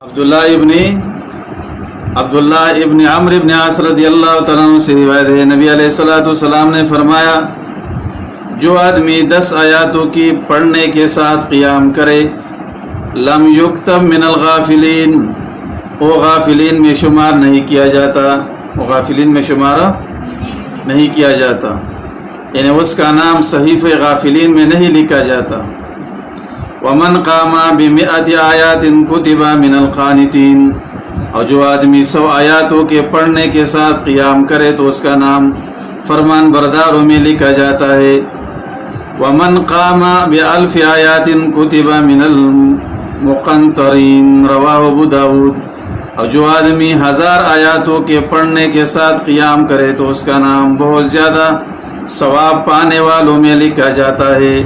عبداللہ ابن عمرو ابن عاص رضی اللہ تعالیٰ عنہ سے روایت ہے، نبی علیہ الصلوۃ والسلام نے فرمایا، جو آدمی 10 آیاتوں کی پڑھنے کے ساتھ قیام کرے، لم یکتب من الغافلین، وہ غافلین میں شمار نہیں کیا جاتا، وہ غافلین میں شمار نہیں کیا جاتا، یعنی اس کا نام صحیفہ غافلین میں نہیں لکھا جاتا۔ ومن قام ب100 آیات کتب من القانتین، اور جو آدمی 100 آیاتوں کے پڑھنے کے ساتھ قیام کرے تو اس کا نام فرمان برداروں میں لکھا جاتا ہے۔ ومن قام ب1000 آیات کتب من المقنطرین، رواہ ابو داود، اور جو آدمی 1000 آیاتوں کے پڑھنے کے ساتھ قیام کرے تو اس کا نام بہت زیادہ ثواب پانے والوں میں لکھا جاتا ہے۔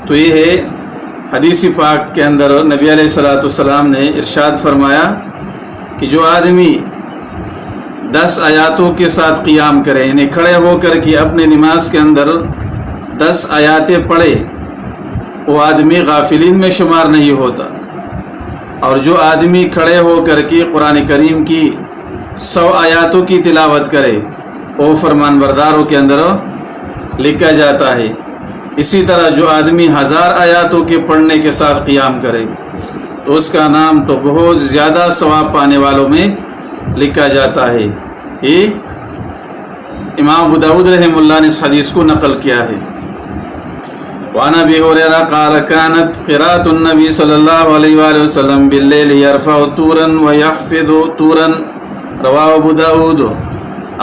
تو یہ ہے حدیث پاک کے اندر نبی علیہ الصلوۃ والسلام نے ارشاد فرمایا کہ جو آدمی 10 آیاتوں کے ساتھ قیام کرے، یعنی کھڑے ہو کر کے اپنے نماز کے اندر 10 آیاتیں پڑھے، وہ آدمی غافلین میں شمار نہیں ہوتا۔ اور جو آدمی کھڑے ہو کر کے قرآن کریم کی 100 آیاتوں کی تلاوت کرے، وہ فرمان برداروں کے اندر لکھا جاتا ہے۔ اسی طرح جو آدمی 1000 آیاتوں کے پڑھنے کے ساتھ قیام کرے تو اس کا نام تو بہت زیادہ ثواب پانے والوں میں لکھا جاتا ہے۔ یہ امام ابو داود رحمہ اللہ نے اس حدیث کو نقل کیا ہے۔ وعن ابی ہریرہ قال كانت قراءة النبی صلی اللہ علیہ وآلہ وسلم باللیل یرفع طورا ویحفظ طورا، رواہ ابو داود۔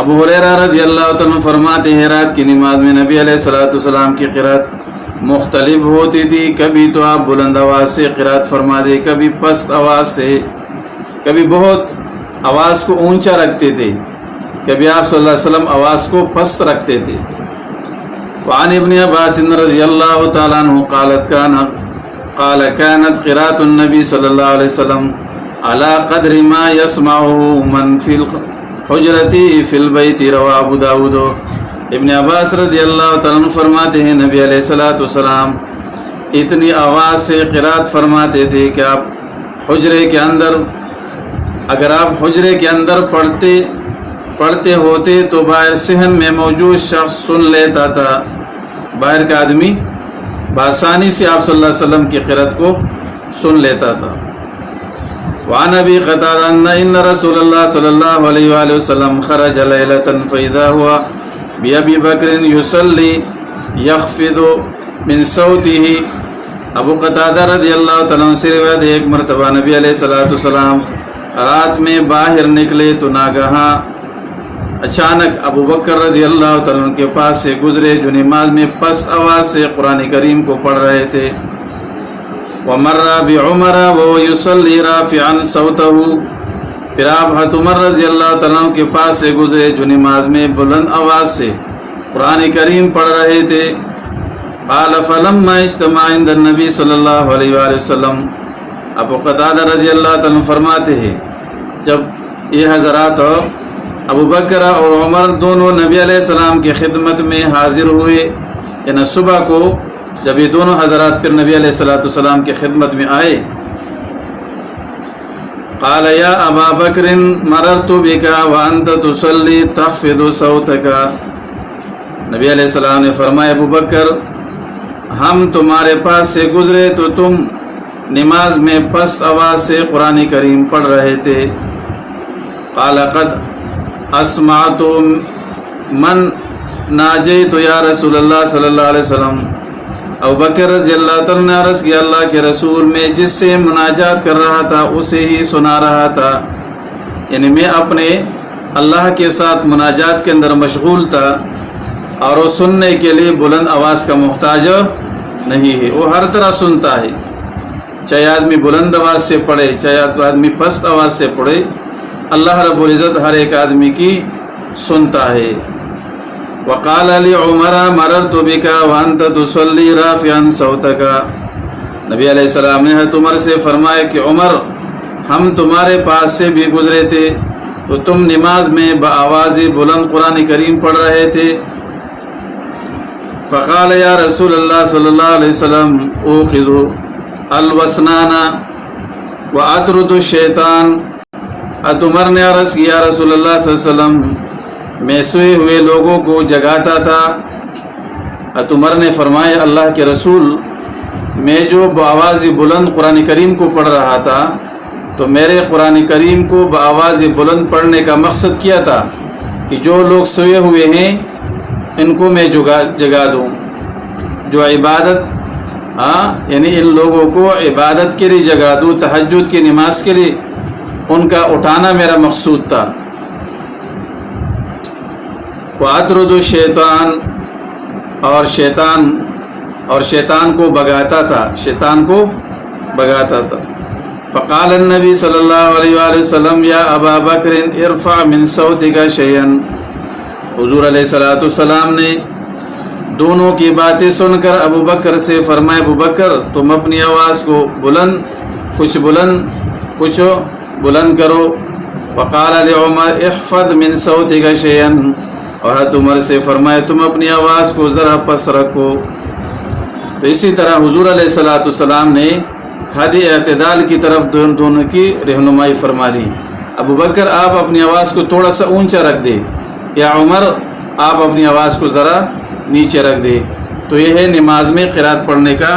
ابو ہریرہ رضی اللہ عنہ فرماتے ہیں، رات کی نماز میں نبی علیہ الصلوۃ والسلام کی قرات مختلف ہوتی تھی، کبھی تو آپ بلند آواز سے قرات فرما دے، کبھی پست آواز سے، کبھی بہت آواز کو اونچا رکھتے تھے، کبھی آپ صلی اللہ علیہ وسلم آواز کو پست رکھتے تھے۔ وعن ابن عباس رضی اللہ تعالیٰ عنہ قال كانت قراءة النبی صلی اللہ علیہ وسلم على قدر ما يسمعه من في حجرتی فی البیت، رواہ ابو داود۔ ابن عباس رضی اللہ تعالیٰ عنہ فرماتے ہیں، نبی علیہ الصلوۃ والسلام اتنی آواز سے قرات فرماتے تھے کہ آپ حجرے کے اندر، اگر آپ حجرے کے اندر پڑھتے ہوتے تو باہر صحن میں موجود شخص سن لیتا تھا، باہر کا آدمی بآسانی سے آپ صلی اللہ علیہ وسلم کی قرات کو سن لیتا تھا۔ وعن ابی قتادہ ان رسول اللہ صلی اللہ علیہ وآلہ وسلم خرج لیلۃ فاذا هو بابی بکر یصلی یخفض من صوته۔ ابو قتادہ رضی اللہ تعالیٰ عنہ سے روایت ہے، ایک مرتبہ نبی علیہ الصلوۃ والسلام رات میں باہر نکلے تو ناگہاں اچانک ابو بکر رضی اللہ تعالیٰ عنہ کے پاس سے گزرے، جو نماز میں پست آواز سے قرآن کریم کو پڑھ رہے تھے۔ ومر بعمر وهو يصلي رافعا صوته، پھر آپ حضرت عمر رضی اللہ تعالیٰ عنہ کے پاس سے گزرے جو نماز میں بلند آواز سے قرآن کریم پڑھ رہے تھے۔ قال فلما اجتمع عند النبی صلی اللہ علیہ وآلہ وسلم، ابو قتادہ رضی اللہ تعالیٰ عنہ فرماتے ہیں، جب یہ حضرات ابو بکر اور عمر دونوں نبی علیہ السلام کی خدمت میں حاضر ہوئے، یعنی صبح کو جب یہ دونوں حضرات پھر نبی علیہ الصلوۃ والسلام کی خدمت میں آئے، قال یا ابا بکر مررت بک وانت تصلی تخفض صوتک، نبی علیہ السلام نے فرمایا، ابو بکر ہم تمہارے پاس سے گزرے تو تم نماز میں پست آواز سے قرآن کریم پڑھ رہے تھے۔ قال قد اسمعت من ناجیت یا رسول اللہ صلی اللہ علیہ وسلم، ابو بکر رضی اللہ تعالیٰ نے عرض کیا، اللہ کے رسول میں جس سے مناجات کر رہا تھا اسے ہی سنا رہا تھا، یعنی میں اپنے اللہ کے ساتھ مناجات کے اندر مشغول تھا، اور وہ سننے کے لیے بلند آواز کا محتاج نہیں ہے، وہ ہر طرح سنتا ہے، چاہے آدمی بلند آواز سے پڑھے چاہے آدمی پست آواز سے پڑھے، اللہ رب العزت ہر ایک آدمی کی سنتا ہے۔ وقال علی عمر مررت بک وانت تصلی رافعا صوتک، نبی علیہ السلام نے حضرت عمر سے فرمایا کہ عمر ہم تمہارے پاس سے بھی گزرے تھے تو تم نماز میں بآواز بلند قرآن کریم پڑھ رہے تھے۔ فقال یا رسول اللہ صلی اللہ علیہ وسلم اوقظوا الوسنانا وأطرد الشیطان. حضرت عمر نے عرض کیا رسول اللہ صلی اللہ علیہ وسلم میں سوئے ہوئے لوگوں کو جگاتا تھا. حضرت عمر نے فرمایا اللہ کے رسول میں جو بآواز بلند قرآن کریم کو پڑھ رہا تھا تو میرے قرآن کریم کو بآواز بلند پڑھنے کا مقصد کیا تھا کہ جو لوگ سوئے ہوئے ہیں ان کو میں جگا دوں. جو عبادت یعنی ان لوگوں کو عبادت کے لیے جگا دوں، تہجد کی نماز کے لیے ان کا اٹھانا میرا مقصود تھا. وَأَطْرُدُ الشَّيْطَانَ اور شیطان کو بگاتا تھا. فقال النبی صلی اللہ علیہ وآلہ وسلم یا ابا بکر ارفع من صوتک شیئا. حضور علیہ السلام نے دونوں کی باتیں سن کر ابو بکر سے فرمایا ابو بکر تم اپنی آواز کو کچھ بلند کرو. وقال لعمر احفظ من صوتک شیئا اور حضرت عمر سے فرمایا تم اپنی آواز کو ذرا پس رکھو. تو اسی طرح حضور علیہ السلام نے حد اعتدال کی طرف دونوں کی رہنمائی فرما دی. ابو بکر آپ اپنی آواز کو تھوڑا سا اونچا رکھ دے یا عمر آپ اپنی آواز کو ذرا نیچے رکھ دے. تو یہ ہے نماز میں قرات پڑھنے کا